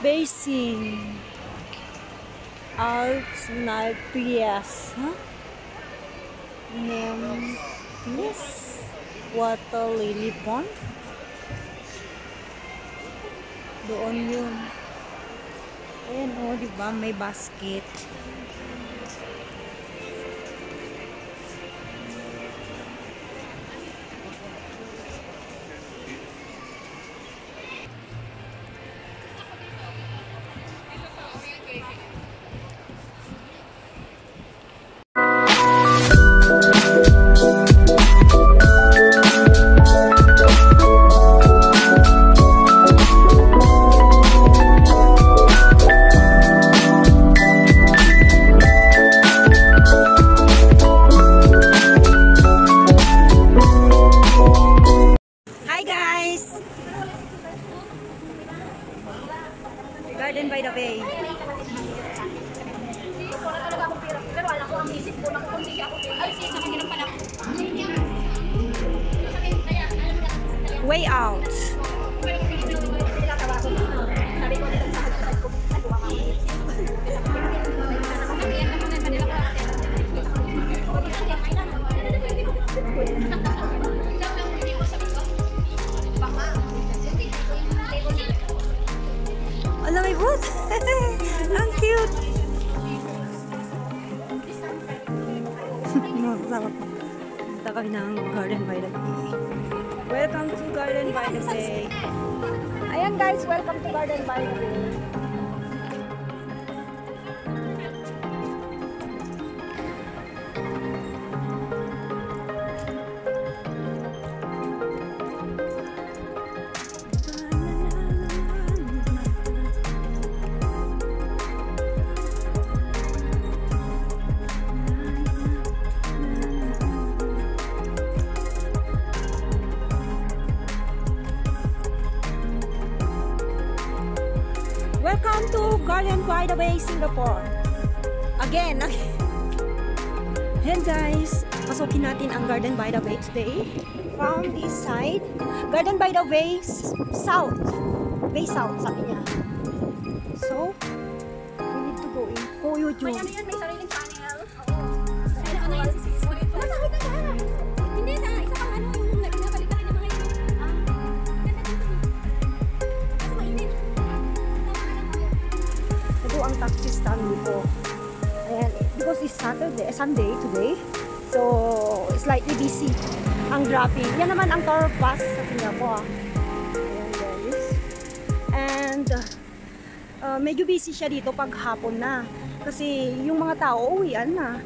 Basin. Arts Nalpias. Huh? Nymphes. Water lily pond. Doon yun. Ayan o, diba? May basket. Garden by the Bay. Way out. Alam mo ba? Ang cute. Punta kami ng Garden by the Bay. Welcome to Garden by the Bay. Ayan guys, welcome to Garden by the Bay. Welcome to Garden by the Bay, Singapore. Again. And guys, pasukin natin ang Garden by the Bay today. From this side, Garden by the Bay South. Bay South, sabi niya. So, we need to go in. Oh, YouTube. May ano yun, may sariling channel. Masakit na siya. Hindi, sa isa pang ano, yung nagpapalitan ng mga yun. Kasi mainit. Ito ang taxi stand dito. Ayan, because it's Sunday today. So, slightly busy ang dropping. Yan naman ang tour bus sa Singapore. Ayan guys. And, medyo busy siya dito pag hapon na. Kasi yung mga tao uwian na.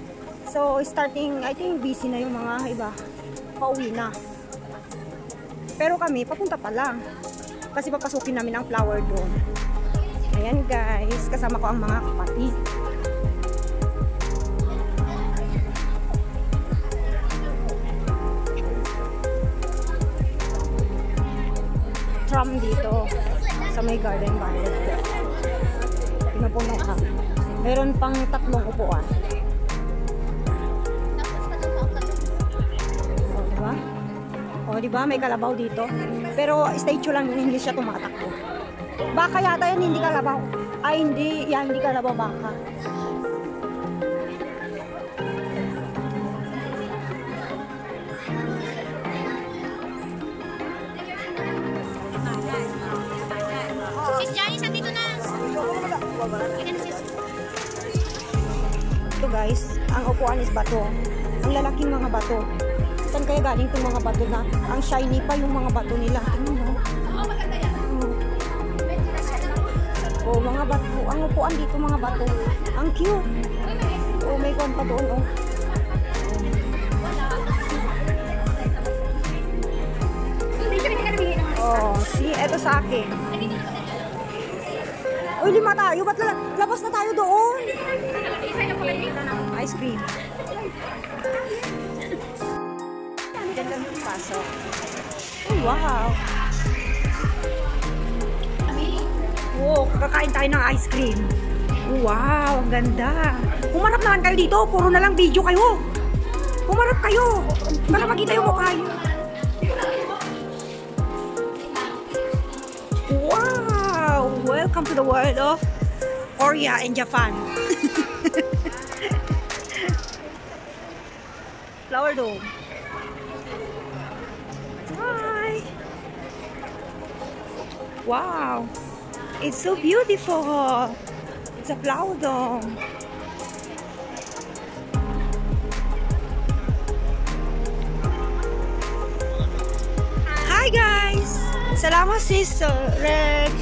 So, starting, I think busy na yung mga iba. Pauwi na. Pero kami, papunta pa lang. Kasi papasukin namin ang flower doon. Ayan guys, kasama ko ang mga kapatid. Tram dito sa may Garden by the Bay. Pinupuno ka. Meron pang 3 upuan. O, diba? O, diba? May kalabaw dito. Pero statue lang yun, hindi siya tumatakbo. Baka yata yan, hindi kalabaw. Ay, hindi. Yan, hindi kalabaw baka. Sis Janice, nandito na. Ito guys, ang upuan is bato. Ang lalaking mga bato. Saan kaya galing itong mga bato na? Ang shiny pa yung mga bato nila. Tingnan mo. Oh, mga bato. Ang upuan dito mga bato. Ang cute. Oh, may kwan pa doon. Oh. Oh, see, eto sa akin. Uy, 5 tayo. Ba't labas na tayo doon? Ice cream. Diyan lang pasok. Oh, wow. Wow, kakain tayo ng ice cream. Wow, ang ganda. Humarap naman kayo dito. Puro na lang video kayo. Humarap kayo. Para makita yung mukha nyo. Wow, welcome welcome to the world of Korea and Japan. Flower dome. Hi. Wow. It's so beautiful. It's a flower dome. Hi guys. Salamat sis Red.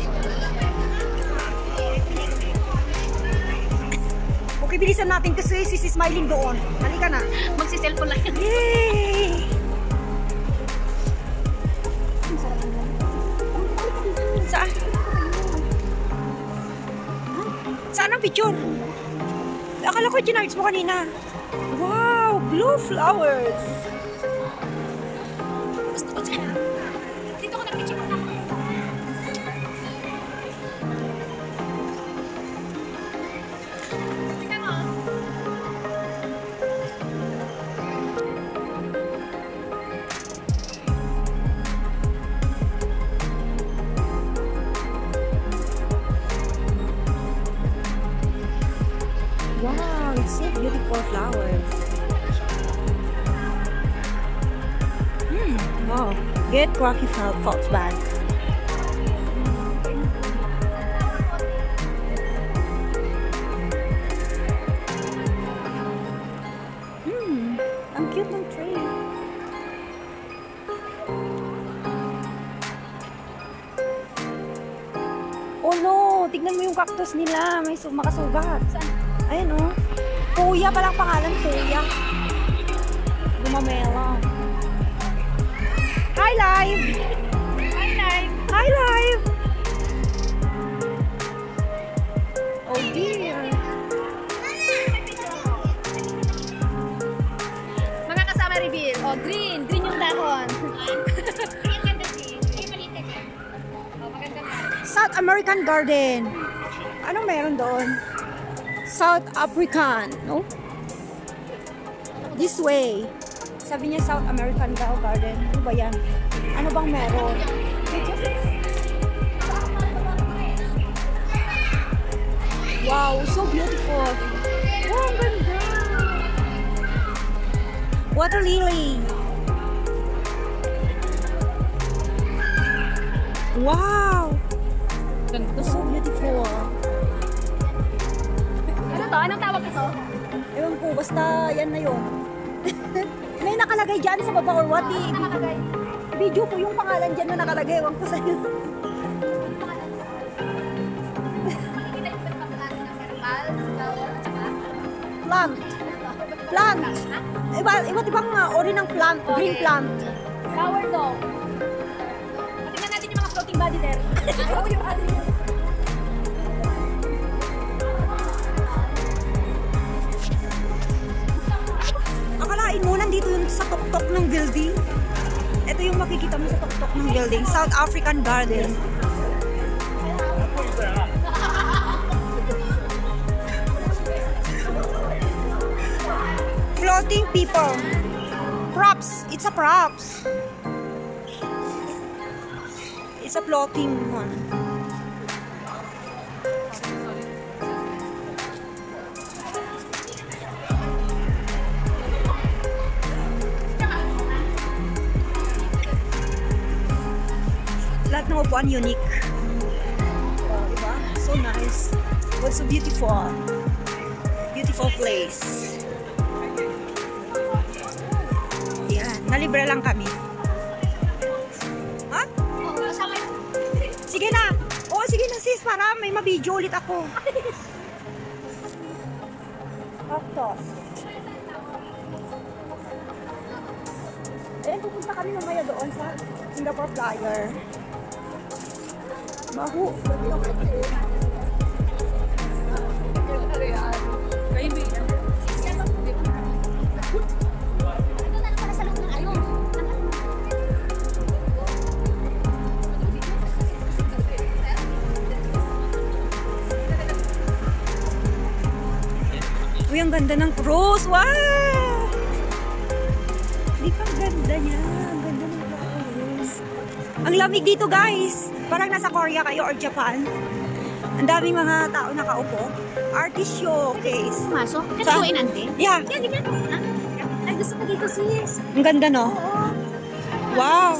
Okay, bilisan natin kasi si Smiling doon. Halika na. Magsi-cellphone lang yan. Yay! Saan? Saan ang picture? Akala ko ginards mo kanina. Wow! Blue flowers! Gusto ko dyan. Dito ko nag-picture ko na. Tingnan mo. Wow! It's so beautiful flowers. Wow! Get quacky fox bag. Ang cute ng tree. Oh no! Tignan mo yung cactus nila. May makasugat. Saan? Ayan oh. Kuya palang pangalan, Kuya. Gumamela. Hi, Live! Hi, live. Hi, Live! Oh dear. Mga kasama reveal. Oh, green. Green yung dahon. Green ganda din. Green maliit ka. Oh, maganda nga. South American Garden. Anong meron doon? South African, no? This way. Sabi niya South American daw garden. Ano ba yan? Ano bang meron? Wow, so beautiful. Oh, ang ganda. Water lily. Wow. So beautiful. Ano to? Anong tawag ito? Ewan ko, basta yan na yun. May nakalagay dyan sa baba or what? Nakalagay. Video ko yung pangalan dyan na nakalagay. Ewan ko sa'yo. Makikita yung pagpapalasa ng herbal, flower, tsaka Plant. Plant. Iba't ibang ori ng plant. Green plant. flower dome. Tingnan natin yung mga floating body there. Oo, yung body there. Akalain mo, nandito yun sa tuktok ng building. Ito yung makikita mo sa tuktok ng building. South African Garden. Floating people. Props. It's a props. It's a floating one. Lahat ng upuan unique. Oh, diba? So nice. What's so beautiful. Beautiful place. Yan. Nalibre lang kami. Ha? Oo, kasama yung... Sige na. Oo, sige na sis. Para may mabidyo ulit ako. Cactus. Eh, pupunta kami mamaya doon sa Singapore Flyer. Baho. Ano na para sa loob ng ayun? Uy, ang ganda ng rose. Wow! Di pa ganda niya. Ang ganda ng rose. Ang lamig dito, guys. Parang nasa Korea kayo or Japan. Ang daming mga tao nakaupo. Artist showcase. Pumasok? Kasi Saan? ko inante? Yeah. Yan, di ka. Ay, gusto ko dito, sis. Ang ganda, no? Oo. Wow.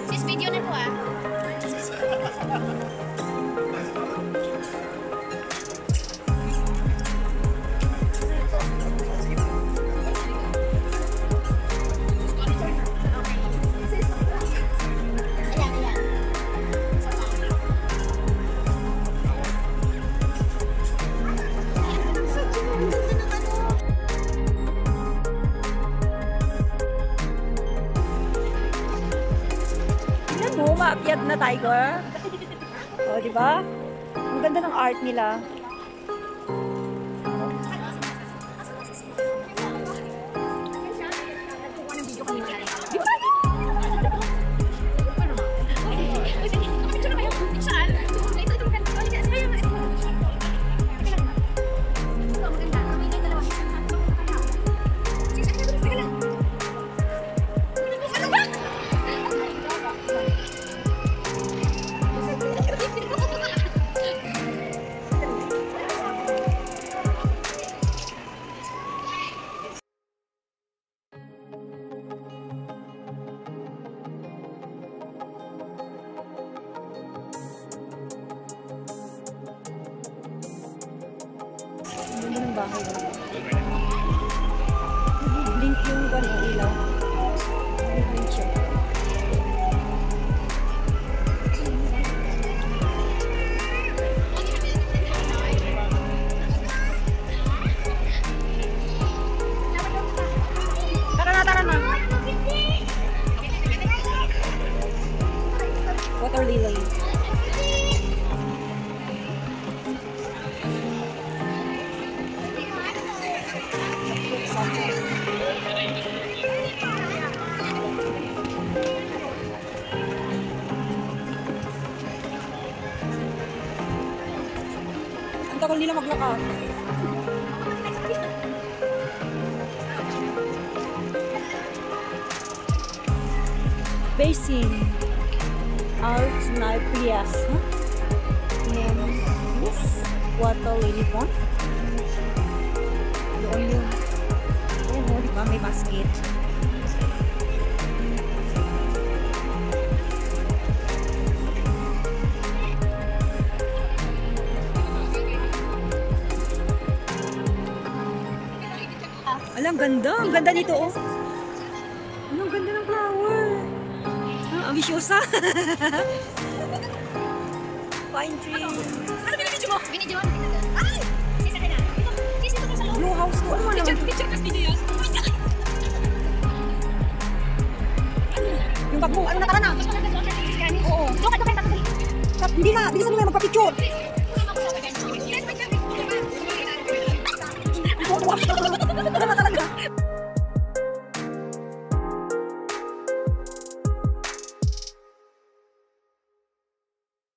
Sis, video na to, ah. Ayan, ayan. Yan mo, maakyat na tiger. O, di ba? Ang ganda ng art nila. Ang ganda ng bahay nila. Blink yung ilaw. Blink siya. Tara na. Water lily. Ang tagal nila maglakad. Basin. Arts Naiprias. Yes. Water lily pond. Doon yun. Ayan o, diba? May basket. Alam, ganda. Ang ganda nito, oh. Ano, ang ganda ng flower. Ah, ambisyosa. Pine tree. Ano binibidyo mo? Binidyo mo? Ay! Sis, akin na. Sis, ito ka sa loob. Blue house to. Ano naman? Picture kas video yun. Yung bag mo, ano na, tara na. Mas maganda doon sa sis Gani. Oo. Doon ka, takali. Hindi na, bilisan mo na magpa-picture. Tara na talaga.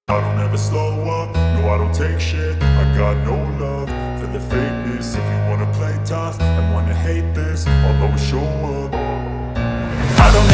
I don't ever slow up, no I don't take shit. I got no love for the fakeness. If you wanna play tough and wanna hate this, I'll always show up. I don't